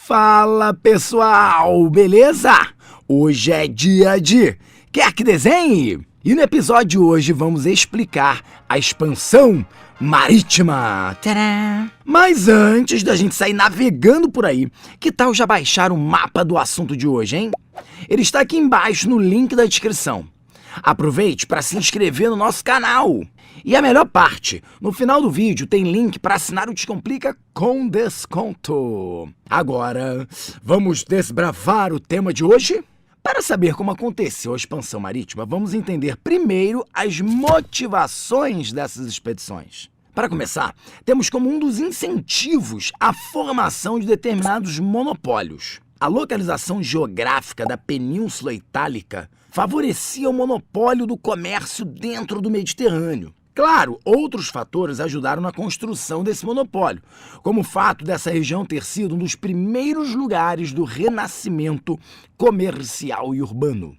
Fala pessoal, beleza? Hoje é dia de Quer que Desenhe? E no episódio de hoje vamos explicar a expansão marítima. Tcharam! Mas antes da gente sair navegando por aí, que tal já baixar o mapa do assunto de hoje, hein? Ele está aqui embaixo no link da descrição. Aproveite para se inscrever no nosso canal. E a melhor parte, no final do vídeo tem link para assinar o Descomplica com desconto. Agora, vamos desbravar o tema de hoje? Para saber como aconteceu a expansão marítima, vamos entender primeiro as motivações dessas expedições. Para começar, temos como um dos incentivos a formação de determinados monopólios. A localização geográfica da Península Itálica favorecia o monopólio do comércio dentro do Mediterrâneo. Claro, outros fatores ajudaram na construção desse monopólio, como o fato dessa região ter sido um dos primeiros lugares do renascimento comercial e urbano.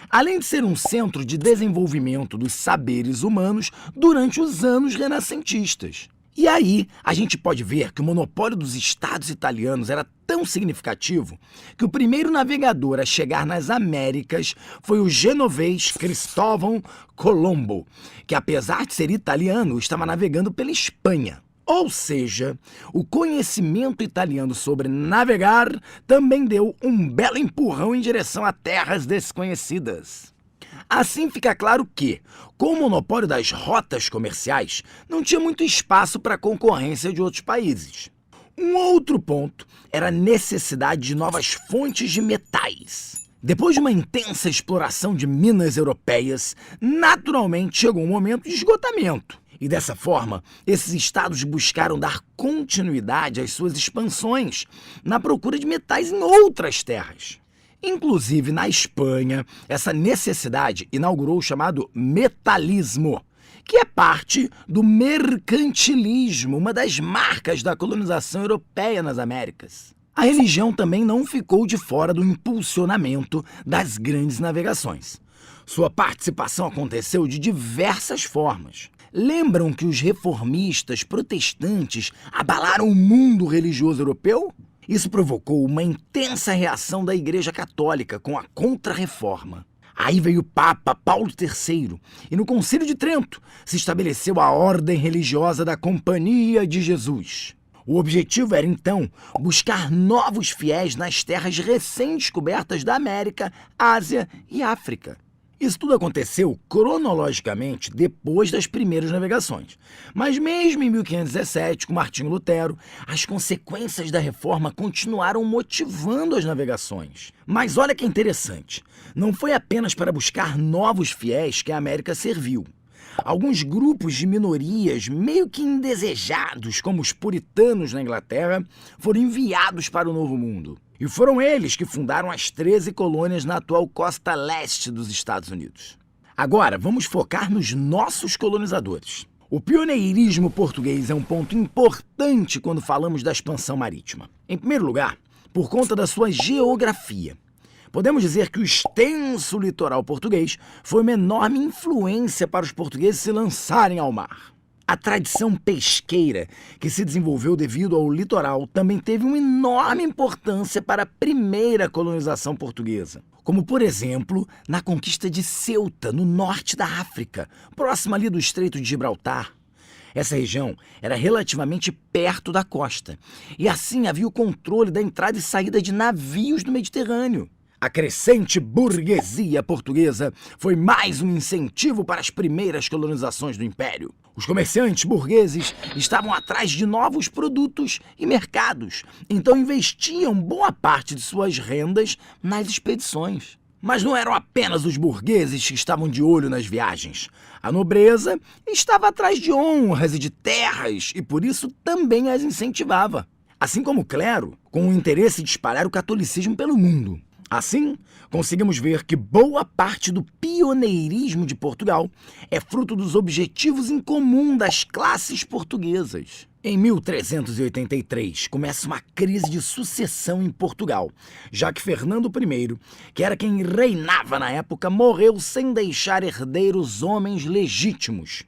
Além de ser um centro de desenvolvimento dos saberes humanos durante os anos renascentistas. E aí, a gente pode ver que o monopólio dos estados italianos era tão significativo que o primeiro navegador a chegar nas Américas foi o genovês Cristóvão Colombo, que apesar de ser italiano, estava navegando pela Espanha. Ou seja, o conhecimento italiano sobre navegar também deu um belo empurrão em direção a terras desconhecidas. Assim fica claro que, com o monopólio das rotas comerciais, não tinha muito espaço para a concorrência de outros países. Um outro ponto era a necessidade de novas fontes de metais. Depois de uma intensa exploração de minas europeias, naturalmente chegou um momento de esgotamento. E dessa forma, esses estados buscaram dar continuidade às suas expansões na procura de metais em outras terras. Inclusive, na Espanha, essa necessidade inaugurou o chamado metalismo, que é parte do mercantilismo, uma das marcas da colonização europeia nas Américas. A religião também não ficou de fora do impulsionamento das grandes navegações. Sua participação aconteceu de diversas formas. Lembram que os reformistas protestantes abalaram o mundo religioso europeu? Isso provocou uma intensa reação da Igreja Católica com a Contra-Reforma. Aí veio o Papa Paulo III e no Concílio de Trento se estabeleceu a ordem religiosa da Companhia de Jesus. O objetivo era, então, buscar novos fiéis nas terras recém-descobertas da América, Ásia e África. Isso tudo aconteceu cronologicamente depois das primeiras navegações. Mas mesmo em 1517, com Martinho Lutero, as consequências da reforma continuaram motivando as navegações. Mas olha que interessante, não foi apenas para buscar novos fiéis que a América serviu. Alguns grupos de minorias meio que indesejados, como os puritanos na Inglaterra, foram enviados para o Novo Mundo. E foram eles que fundaram as 13 colônias na atual costa leste dos Estados Unidos. Agora, vamos focar nos nossos colonizadores. O pioneirismo português é um ponto importante quando falamos da expansão marítima. Em primeiro lugar, por conta da sua geografia. Podemos dizer que o extenso litoral português foi uma enorme influência para os portugueses se lançarem ao mar. A tradição pesqueira que se desenvolveu devido ao litoral também teve uma enorme importância para a primeira colonização portuguesa, como, por exemplo, na conquista de Ceuta, no norte da África, próximo ali do Estreito de Gibraltar. Essa região era relativamente perto da costa, e assim havia o controle da entrada e saída de navios do Mediterrâneo. A crescente burguesia portuguesa foi mais um incentivo para as primeiras colonizações do Império. Os comerciantes burgueses estavam atrás de novos produtos e mercados, então investiam boa parte de suas rendas nas expedições. Mas não eram apenas os burgueses que estavam de olho nas viagens. A nobreza estava atrás de honras e de terras e por isso também as incentivava. Assim como o clero, com o interesse de espalhar o catolicismo pelo mundo. Assim, conseguimos ver que boa parte do pioneirismo de Portugal é fruto dos objetivos em comum das classes portuguesas. Em 1383, começa uma crise de sucessão em Portugal, já que Fernando I, que era quem reinava na época, morreu sem deixar herdeiros homens legítimos.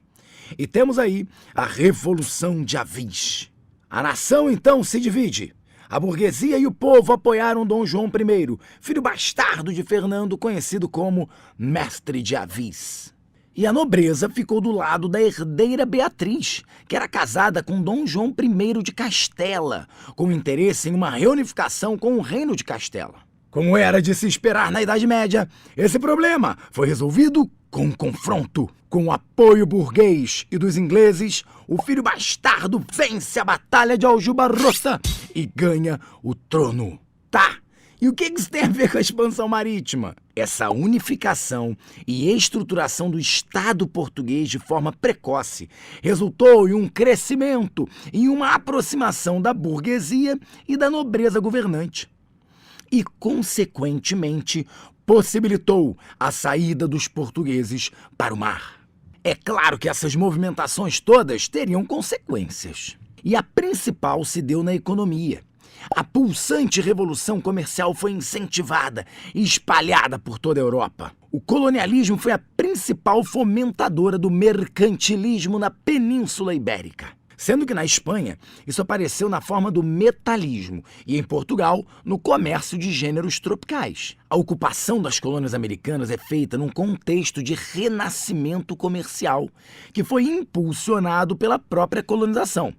E temos aí a Revolução de Avis. A nação, então, se divide. A burguesia e o povo apoiaram Dom João I, filho bastardo de Fernando, conhecido como Mestre de Avis. E a nobreza ficou do lado da herdeira Beatriz, que era casada com Dom João I de Castela, com interesse em uma reunificação com o reino de Castela. Como era de se esperar na Idade Média, esse problema foi resolvido com um confronto. Com o apoio burguês e dos ingleses, o filho bastardo vence a Batalha de Aljubarrota e ganha o trono. Tá, e o que isso tem a ver com a expansão marítima? Essa unificação e estruturação do Estado português de forma precoce resultou em um crescimento e uma aproximação da burguesia e da nobreza governante. E, consequentemente, possibilitou a saída dos portugueses para o mar. É claro que essas movimentações todas teriam consequências. E a principal se deu na economia. A pulsante revolução comercial foi incentivada e espalhada por toda a Europa. O colonialismo foi a principal fomentadora do mercantilismo na Península Ibérica. Sendo que na Espanha isso apareceu na forma do metalismo e em Portugal no comércio de gêneros tropicais. A ocupação das colônias americanas é feita num contexto de renascimento comercial que foi impulsionado pela própria colonização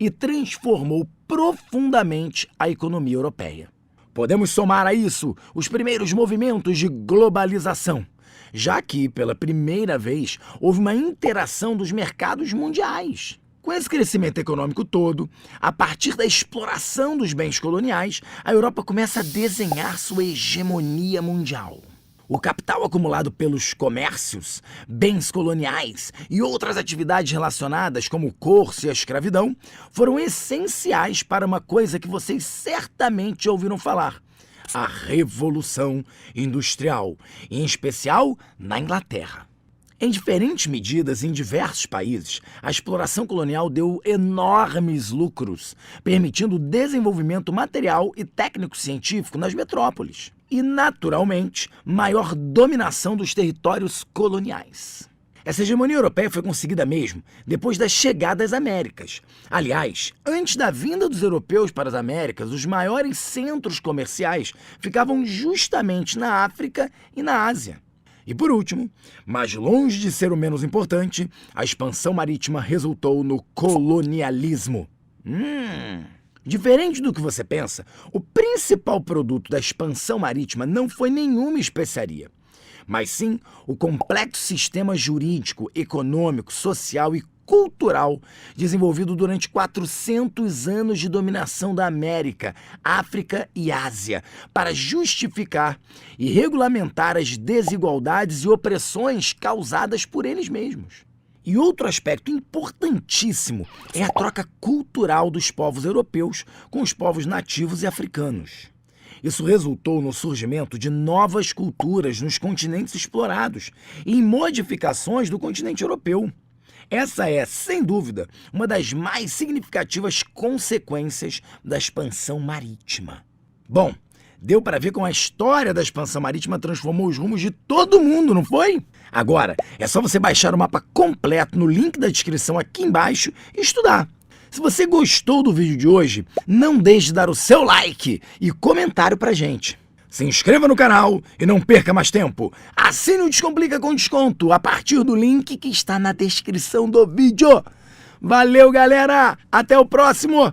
e transformou profundamente a economia europeia. Podemos somar a isso os primeiros movimentos de globalização, já que, pela primeira vez, houve uma interação dos mercados mundiais. Com esse crescimento econômico todo, a partir da exploração dos bens coloniais, a Europa começa a desenhar sua hegemonia mundial. O capital acumulado pelos comércios, bens coloniais e outras atividades relacionadas, como o curso e a escravidão, foram essenciais para uma coisa que vocês certamente já ouviram falar: a Revolução Industrial, em especial na Inglaterra. Em diferentes medidas em diversos países, a exploração colonial deu enormes lucros, permitindo o desenvolvimento material e técnico-científico nas metrópoles e, naturalmente, maior dominação dos territórios coloniais. Essa hegemonia europeia foi conseguida mesmo depois da chegada às Américas. Aliás, antes da vinda dos europeus para as Américas, os maiores centros comerciais ficavam justamente na África e na Ásia. E por último, mas longe de ser o menos importante, a expansão marítima resultou no colonialismo. Diferente do que você pensa, o principal produto da expansão marítima não foi nenhuma especiaria, mas sim o complexo sistema jurídico, econômico, social e cultural desenvolvido durante 400 anos de dominação da América, África e Ásia, para justificar e regulamentar as desigualdades e opressões causadas por eles mesmos. E outro aspecto importantíssimo é a troca cultural dos povos europeus com os povos nativos e africanos. Isso resultou no surgimento de novas culturas nos continentes explorados e em modificações do continente europeu. Essa é, sem dúvida, uma das mais significativas consequências da expansão marítima. Bom, deu para ver como a história da expansão marítima transformou os rumos de todo mundo, não foi? Agora, é só você baixar o mapa completo no link da descrição aqui embaixo e estudar. Se você gostou do vídeo de hoje, não deixe de dar o seu like e comentário pra gente. Se inscreva no canal e não perca mais tempo. Assine o Descomplica com desconto a partir do link que está na descrição do vídeo. Valeu, galera! Até o próximo!